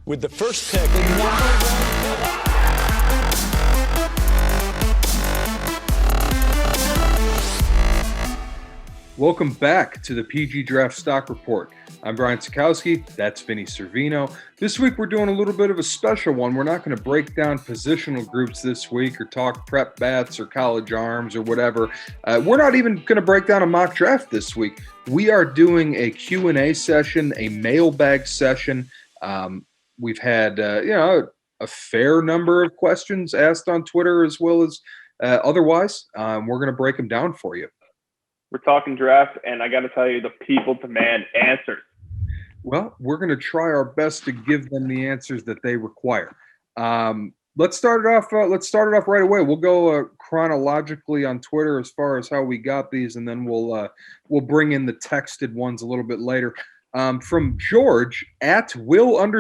with the first pick. The number one pick. Welcome back to the PG Draft Stock Report. I'm Brian Sikowski. That's Vinny Servino. This week we're doing a little bit of a special one. We're not going to break down positional groups this week or talk prep bats or college arms or whatever. We're not even going to break down a mock draft this week. We are doing a Q&A session, a mailbag session. We've had a fair number of questions asked on Twitter as well as otherwise. We're going to break them down for you. We're talking draft, and I got to tell you, the people demand answers. Well, we're going to try our best to give them the answers that they require. Let's start it off. Right away. We'll go chronologically on Twitter as far as how we got these, and then we'll bring in the texted ones a little bit later. From George at Will_your_way.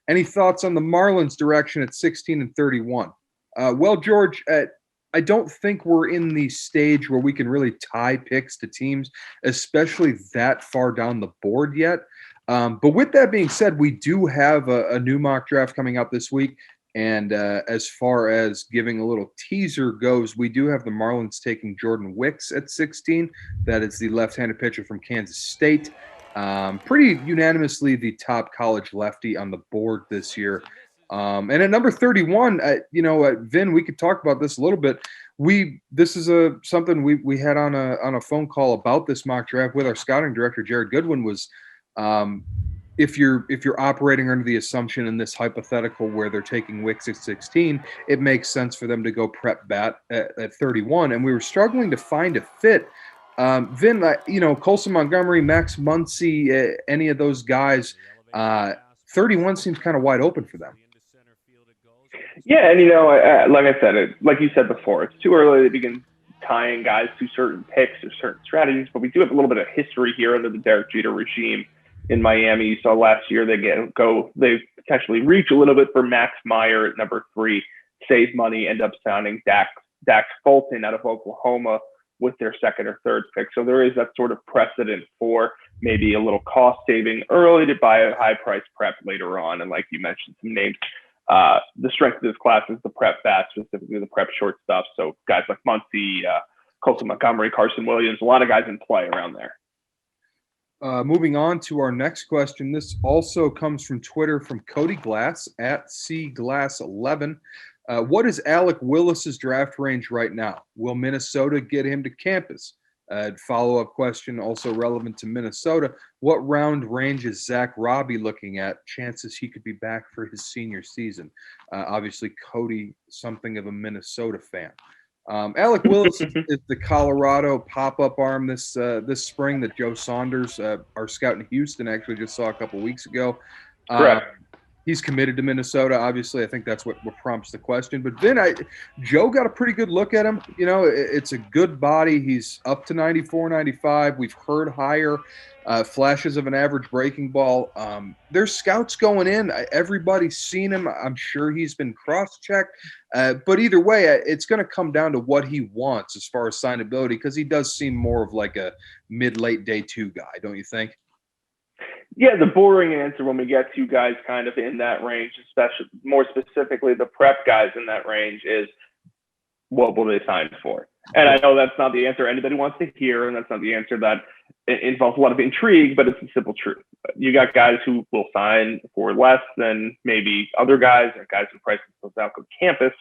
Any thoughts on the Marlins' direction at 16 and 31? Well, George, I don't think we're in the stage where we can really tie picks to teams, especially that far down the board yet. But with that being said, we do have a new mock draft coming out this week. And as far as giving a little teaser goes, we do have the Marlins taking Jordan Wicks at 16. That is the left-handed pitcher from Kansas State. Pretty unanimously the top college lefty on the board this year. And at number 31, Vin, we could talk about this a little bit. This is something we had on a phone call about this mock draft with our scouting director, Jared Goodwin, was if you're operating under the assumption in this hypothetical where they're taking Wicks at 16, it makes sense for them to go prep bat at 31. And we were struggling to find a fit. Vin, Colson Montgomery, Max Muncy, any of those guys, 31 seems kind of wide open for them. Yeah, and like I said, like you said before, it's too early to begin tying guys to certain picks or certain strategies, but we do have a little bit of history here under the Derek Jeter regime in Miami. You saw last year they potentially reach a little bit for Max Meyer at number 3, save money, end up signing Dax Fulton out of Oklahoma with their second or third pick. So there is that sort of precedent for maybe a little cost saving early to buy a high price prep later on. And like you mentioned, some names. The strength of this class is the prep bats, specifically the prep shortstop. So guys like Muncy, Colson Montgomery, Carson Williams, a lot of guys in play around there. Moving on to our next question. This also comes from Twitter from Cody Glass at CGlass11. What is Alec Willis's draft range right now? Will Minnesota get him to campus? Follow-up question, also relevant to Minnesota. What round range is Zach Robbie looking at? Chances he could be back for his senior season. Obviously, Cody, something of a Minnesota fan. Alec Willis is the Colorado pop-up arm this spring that Joe Saunders, our scout in Houston, actually just saw a couple weeks ago. Correct. He's committed to Minnesota. Obviously, I think that's what prompts the question. But Vin, Joe got a pretty good look at him. It's a good body. He's up to 94, 95. We've heard higher flashes of an average breaking ball. There's scouts going in. Everybody's seen him. I'm sure he's been cross-checked. But either way, it's going to come down to what he wants as far as signability, because he does seem more of like a mid-late day 2 guy, don't you think? Yeah, the boring answer when we get to guys kind of in that range, especially more specifically the prep guys in that range, is what will they sign for? And I know that's not the answer anybody wants to hear, and that's not the answer that involves a lot of intrigue, but it's a simple truth. You got guys who will sign for less than maybe other guys, or guys who price themselves out on campus.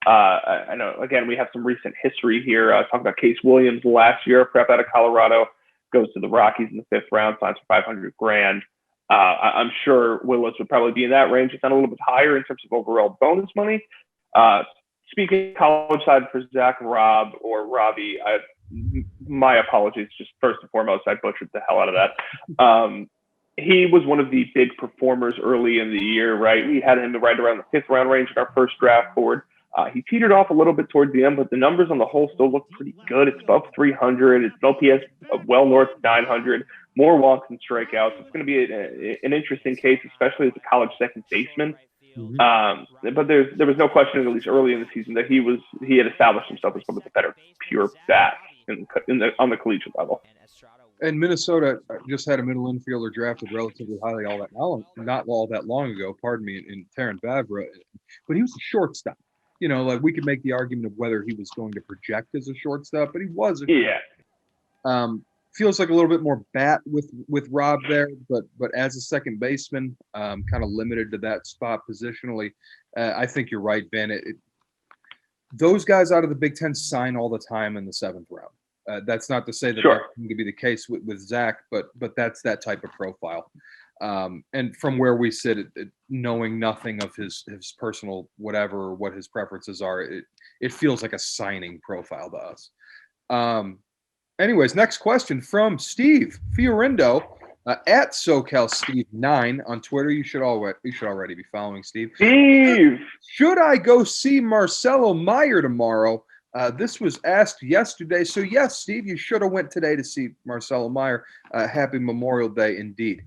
I know, again, we have some recent history here. Talking about Case Williams last year, prep out of Colorado, goes to the Rockies in the 5th round, signs for $500,000. I'm sure Willis would probably be in that range, if not a little bit higher in terms of overall bonus money. Speaking college side for Zach Robbie, my apologies. Just first and foremost, I butchered the hell out of that. He was one of the big performers early in the year, right? We had him right around the 5th round range in our first draft board. He teetered off a little bit towards the end, but the numbers on the whole still look pretty good. It's above 300. It's an OPS well north of 900. More walks and strikeouts. It's going to be an interesting case, especially as a college second baseman. Mm-hmm. But there was no question, at least early in the season, that he had established himself as one of the better pure bats on the collegiate level. And Minnesota just had a middle infielder drafted relatively highly not all that long ago, pardon me, in Terran Vavra, but he was a shortstop. Like we could make the argument of whether he was going to project as a shortstop, but he was. Yeah. Feels like a little bit more bat with Rob there, but as a second baseman, kind of limited to that spot positionally. I think you're right, Ben. Those guys out of the Big Ten sign all the time in the 7th round. That's not to say that Sure. that's going to be the case with Zach, but that's that type of profile. And from where we sit, knowing nothing of his personal whatever or what his preferences are, it feels like a signing profile to us. Anyways, next question from Steve Fiorindo at SoCal Steve 9 on Twitter. You should already be following Steve. Steve, Should I go see Marcelo Meyer tomorrow? This was asked yesterday. So yes, Steve, you should have went today to see Marcelo Meyer. Happy Memorial Day indeed.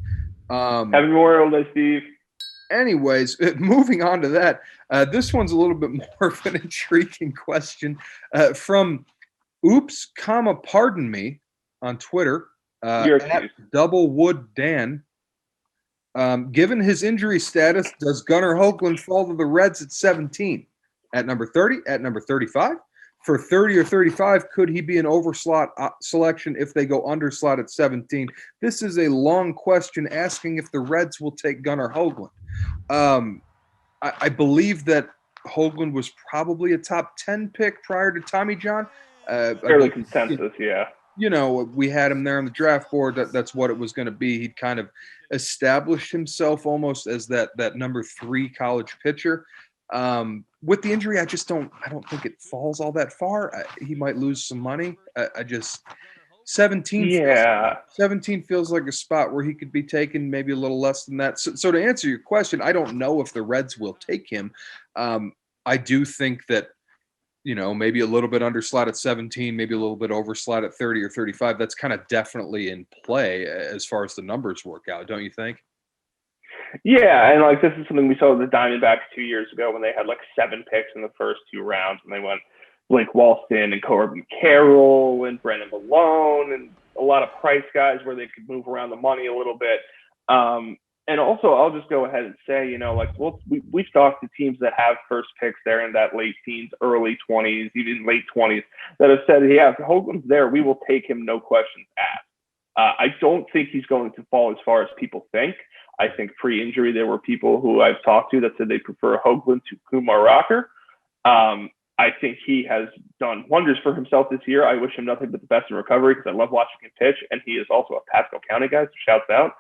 Happy Memorial Day, Steve. Anyways, moving on to that. This one's a little bit more of an intriguing question from Oops, pardon me on Twitter. At Double Wood Dan. Given his injury status, does Gunnar Hoagland fall to the Reds at 17? At number 30? At number 35? For 30 or 35, could he be an overslot selection if they go underslot at 17? This is a long question asking if the Reds will take Gunnar Hoagland. I believe that Hoagland was probably a top 10 pick prior to Tommy John. Fairly consensus, yeah. We had him there on the draft board. That's what it was going to be. He'd kind of established himself almost as that number 3 college pitcher. With the injury, I don't think it falls all that far. He might lose some money. 17. Yeah. 17 feels like a spot where he could be taken, maybe a little less than that. So to answer your question, I don't know if the Reds will take him. I do think that, maybe a little bit underslot at 17, maybe a little bit overslot at 30 or 35. That's kind of definitely in play as far as the numbers work out, don't you think? Yeah, and this is something we saw with the Diamondbacks 2 years ago when they had 7 picks in the first 2 rounds, and they went Blake Walston and Corbin Carroll and Brennan Malone and a lot of price guys where they could move around the money a little bit. And also, I'll just go ahead and say, we've talked to teams that have first picks there in that late teens, early 20s, even late 20s, that have said, yeah, if Hoagland's there, we will take him, no questions asked. I don't think he's going to fall as far as people think. I think pre-injury, there were people who I've talked to that said they prefer Hoagland to Kumar Rocker. I think he has done wonders for himself this year. I wish him nothing but the best in recovery because I love watching him pitch, and he is also a Pasco County guy, so shouts out.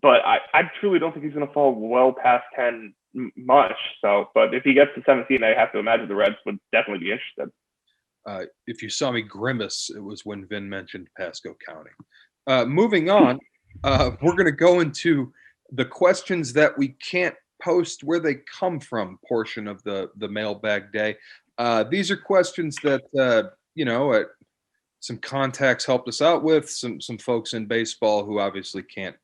But I truly don't think he's going to fall well past 10 much. But if he gets to 17, I have to imagine the Reds would definitely be interested. If you saw me grimace, it was when Vin mentioned Pasco County. Moving on, we're going to go into the questions that we can't post where they come from portion of the mailbag day. These are questions that, some contacts helped us out with, some folks in baseball who obviously can't,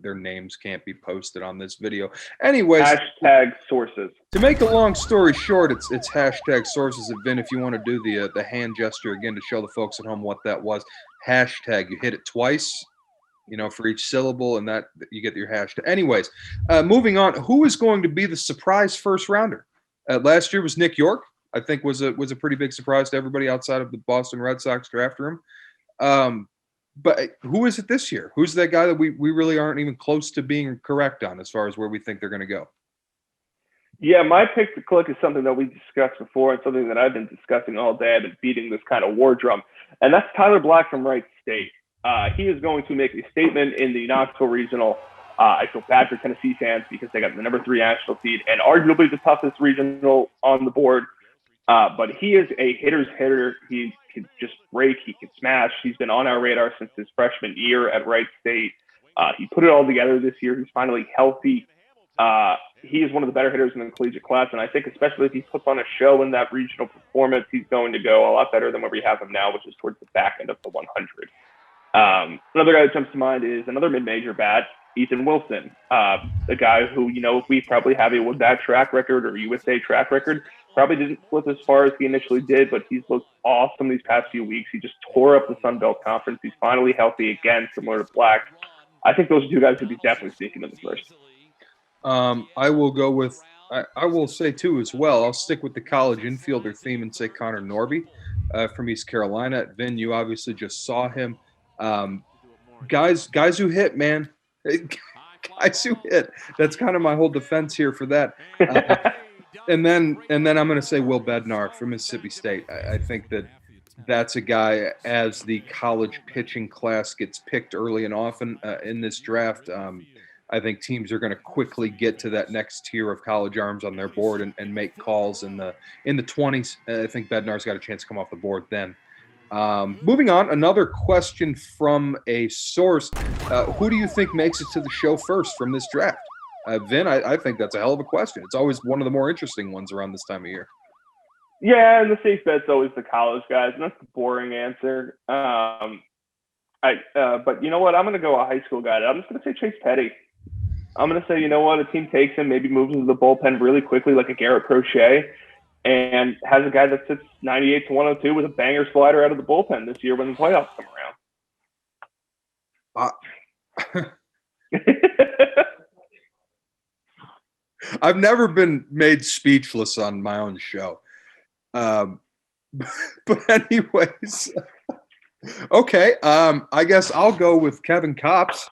their names can't be posted on this video. Anyways, hashtag sources. To make a long story short, it's hashtag sources. Vin, if you want to do the hand gesture again to show the folks at home what that was, hashtag, you hit it twice, for each syllable, and that you get your hashtag. Anyways, moving on, who is going to be the surprise first rounder? Last year was Nick York. I think was a pretty big surprise to everybody outside of the Boston Red Sox drafting him. But who is it this year? Who's that guy that we really aren't even close to being correct on as far as where we think they're going to go? Yeah, my pick to click is something that we discussed before and something that I've been discussing all day. I've been beating this kind of war drum, and that's Tyler Black from Wright State. He is going to make a statement in the Knoxville Regional. I feel bad for Tennessee fans because they got the number 3 national seed and arguably the toughest regional on the board. But he is a hitter's hitter. He can just break. He can smash. He's been on our radar since his freshman year at Wright State. He put it all together this year. He's finally healthy. He is one of the better hitters in the collegiate class, and I think especially if he puts on a show in that regional performance, he's going to go a lot better than where we have him now, which is towards the back end of the 100. Another guy that jumps to mind is another mid-major bat, Peyton Wilson, a guy who, if we probably have a Wood Bat track record or USA track record, Probably didn't flip as far as he initially did, but he's looked awesome these past few weeks. He just tore up the Sun Belt Conference. He's finally healthy again, similar to Black. I think those are two guys who'd be definitely sneaking in the first. I will go with I will say too as well. I'll stick with the college infielder theme and say Connor Norby from East Carolina. Vin, you obviously just saw him. Guys who hit, man. Guys who hit. That's kind of my whole defense here for that. And then I'm going to say Will Bednar from Mississippi State. I think that's a guy, as the college pitching class gets picked early and often in this draft. I think teams are going to quickly get to that next tier of college arms on their board and make calls in the 20s. I think Bednar's got a chance to come off the board then. Moving on, another question from a source. Who do you think makes it to the show first from this draft? Vin, I think that's a hell of a question. It's always one of the more interesting ones around this time of year. Yeah, and the safe bet's always the college guys, and that's the boring answer. But you know what? I'm going to go a high school guy. I'm just going to say Chase Petty. I'm going to say, you know what? A team takes him, maybe moves into the bullpen really quickly like a Garrett Crochet, and has a guy that sits 98 to 102 with a banger slider out of the bullpen this year when the playoffs come around. I've never been made speechless on my own show. But anyways, okay. I guess I'll go with Kevin Kopps.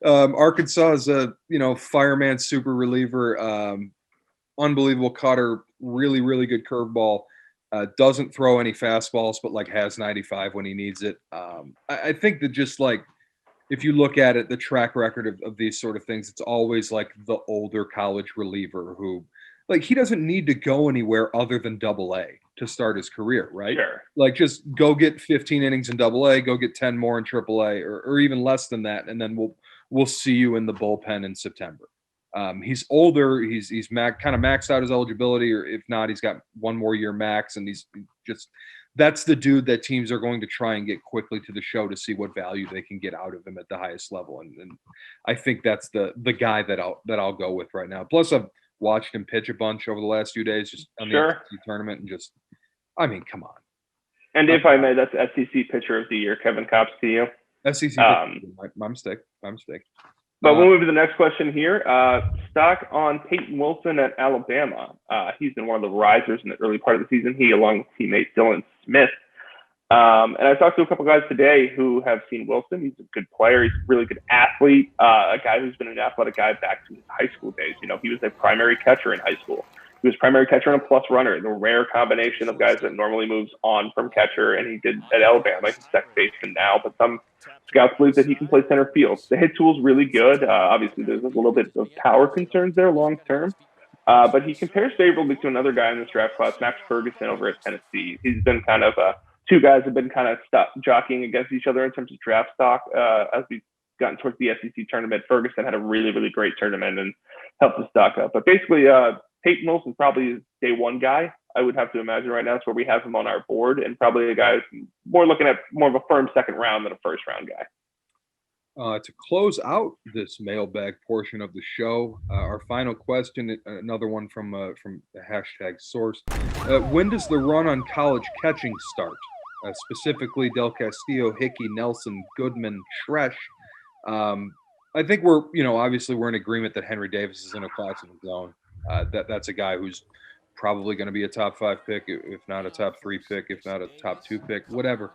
Arkansas is a fireman super reliever, unbelievable cutter, really, really good curveball. Doesn't throw any fastballs, but has 95 when he needs it. I think that just if you look at it, the track record of these sort of things, it's always the older college reliever who he doesn't need to go anywhere other than Double-A to start his career, right? Sure. Just go get 15 innings in Double-A, go get 10 more in Triple-A, or even less than that, and then we'll see you in the bullpen in September. He's older. He's kind of maxed out his eligibility, or if not, he's got one more year max, and he's just that's the dude that teams are going to try and get quickly to the show to see what value they can get out of him at the highest level. And I think that's the guy that I'll go with right now. Plus, I've watched him pitch a bunch over the last few days, just on the SEC tournament, and come on. And if I may, that's SEC Pitcher of the Year, Kevin Kopps to you. SEC, my mistake. But we'll move to the next question here. Stock on Peyton Wilson at Alabama. He's been one of the risers in the early part of the season. He, along with teammate Dylan Smith. And I talked to a couple guys today who have seen Wilson. He's a good player. He's a really good athlete. A guy who's been an athletic guy back to his high school days. He was a primary catcher in high school. He was primary catcher and a plus runner, the rare combination of guys that normally moves on from catcher, and he did at Alabama. He's second baseman now, but some scouts believe that he can play center field. The hit tool's really good. Obviously, there's a little bit of power concerns there long term, but he compares favorably to another guy in this draft class, Max Ferguson over at Tennessee. He's been kind of two guys have been kind of jockeying against each other in terms of draft stock as we've gotten towards the SEC tournament. Ferguson had a really, really great tournament and helped the stock up. But basically, Peyton Wilson probably is day one guy, I would have to imagine right now. It's where we have him on our board, and probably a guy who's more looking at more of a firm second round than a first round guy. To close out this mailbag portion of the show, our final question, another one from the hashtag source. When does the run on college catching start? Specifically Del Castillo, Hickey, Nelson, Goodman, Schresh. I think obviously we're in agreement that Henry Davis is in a class of his own. That's a guy who's probably going to be a top 5 pick, if not a top 3 pick, if not a top 2 pick, whatever.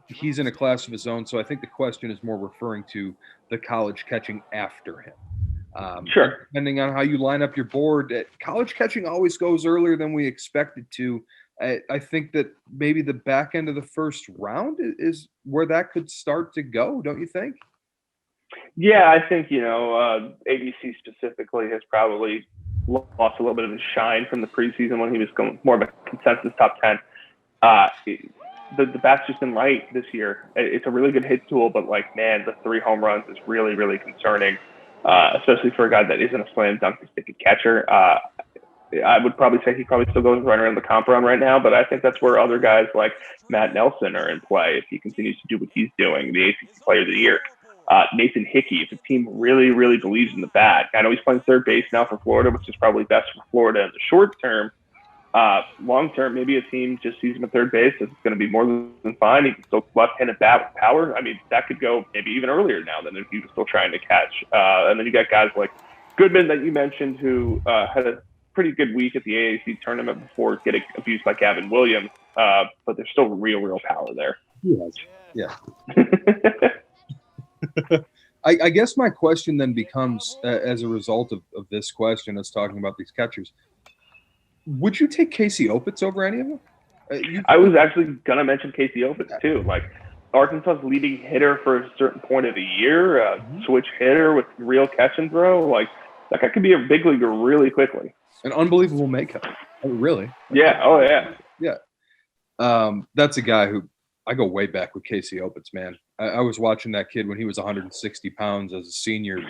He's in a class of his own, so I think the question is more referring to the college catching after him. Sure. Depending on how you line up your board, college catching always goes earlier than we expected to. I think that maybe the back end of the first round is where that could start to go, don't you think? Yeah, I think, ABC specifically has probably lost a little bit of his shine from the preseason when he was going more of a consensus top 10. The bat's just been light this year. It's a really good hit tool, but the 3 home runs is really, really concerning, especially for a guy that isn't a slam dunk sticky catcher. I would probably say he probably still goes right around the comp run right now, but I think that's where other guys like Matt Nelson are in play if he continues to do what he's doing, the ACC Player of the Year. Nathan Hickey, if a team really, really believes in the bat. I know he's playing third base now for Florida, which is probably best for Florida in the short term. Long term, maybe a team just sees him at third base. It's going to be more than fine. He can still left-handed bat with power. I mean, that could go maybe even earlier now than if he was still trying to catch. And then you got guys like Goodman that you mentioned who had a pretty good week at the AAC tournament before getting abused by Gavin Williams. But there's still real power there. Yes. Yeah. I guess my question then becomes, as a result of this question, us talking about these catchers, would you take Casey Opitz over any of them? I was actually going to mention Casey Opitz too. Like Arkansas's leading hitter for a certain point of the year, switch hitter with real catch and throw. Like that guy could be a big leaguer really quickly. An unbelievable makeup. Oh, really? Yeah. Oh, yeah. Yeah. That's a guy who I go way back with Casey Opitz, man. I was watching that kid when he was 160 pounds as a senior,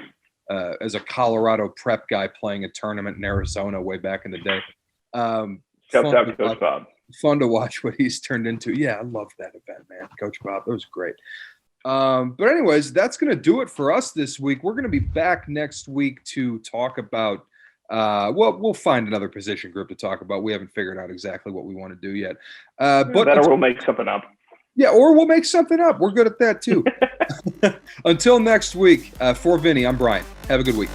as a Colorado prep guy playing a tournament in Arizona way back in the day. Shouts out to Coach Bob. Fun to watch what he's turned into. Yeah, I love that event, man. Coach Bob, that was great. But anyways, that's going to do it for us this week. We're going to be back next week to talk about we'll find another position group to talk about. We haven't figured out exactly what we want to do yet. But we'll make something up. Yeah, or we'll make something up. We're good at that too. Until next week, for Vinny, I'm Brian. Have a good week.